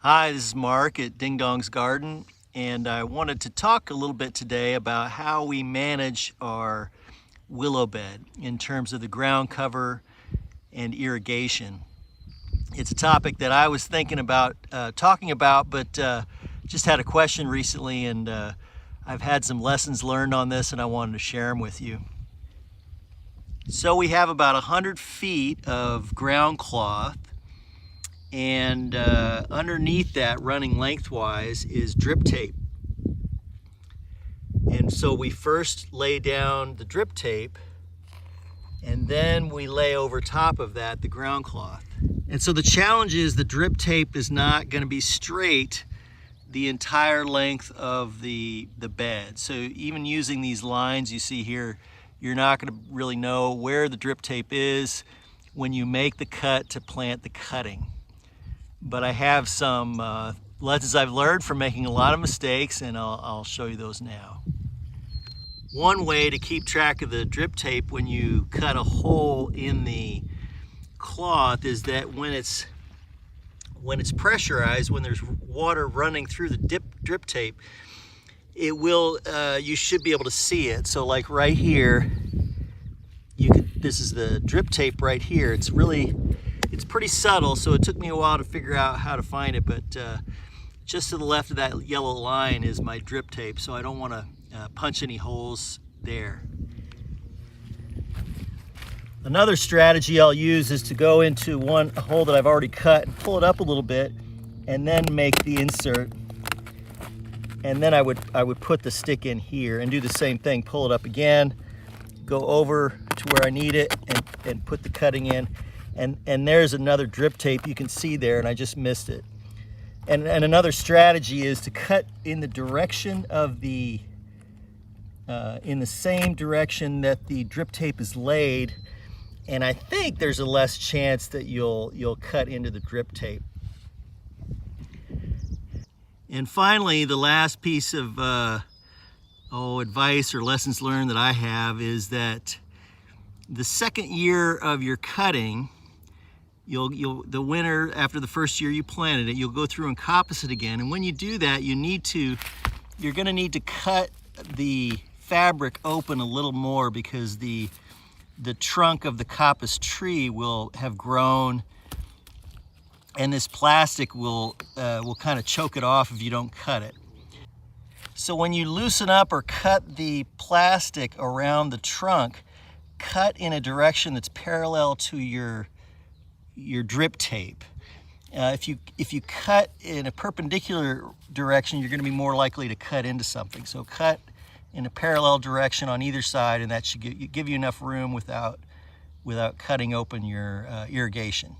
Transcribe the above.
Hi, this is Mark at Ding Dong's Garden, and I wanted to talk a little bit today about how we manage our willow bed in terms of the ground cover and irrigation. It's a topic that I was thinking about talking about, but just had a question recently, and I've had some lessons learned on this, and I wanted to share them with you. So we have about 100 feet of ground cloth, and underneath that, running lengthwise, is drip tape. And so we first lay down the drip tape, and then we lay over top of that the ground cloth. And so the challenge is the drip tape is not going to be straight the entire length of the bed. So even using these lines you see here, you're not going to really know where the drip tape is when you make the cut to plant the cutting. But I have some lessons I've learned from making a lot of mistakes, and I'll show you those now. One way to keep track of the drip tape when you cut a hole in the cloth is that when it's pressurized, when there's water running through the drip tape, it will you should be able to see it. So like right here, this is the drip tape right here. It's pretty subtle, so it took me a while to figure out how to find it, but just to the left of that yellow line is my drip tape, so I don't want to punch any holes there. Another strategy I'll use is to go into a hole that I've already cut and pull it up a little bit, and then make the insert, and then I would put the stick in here and do the same thing. Pull it up again, go over to where I need it, and put the cutting in. And there's another drip tape you can see there, and I just missed it. And another strategy is to cut in the direction of in the same direction that the drip tape is laid, and I think there's a less chance that you'll cut into the drip tape. And finally, the last piece of advice or lessons learned that I have is that the second year of your cutting, the winter, after the first year you planted it, you'll go through and coppice it again. And when you do that, you're gonna need to cut the fabric open a little more, because the trunk of the coppice tree will have grown, and this plastic will kind of choke it off if you don't cut it. So when you loosen up or cut the plastic around the trunk, cut in a direction that's parallel to your drip tape. If you cut in a perpendicular direction, you're going to be more likely to cut into something. So cut in a parallel direction on either side, and that should give you enough room without cutting open your irrigation.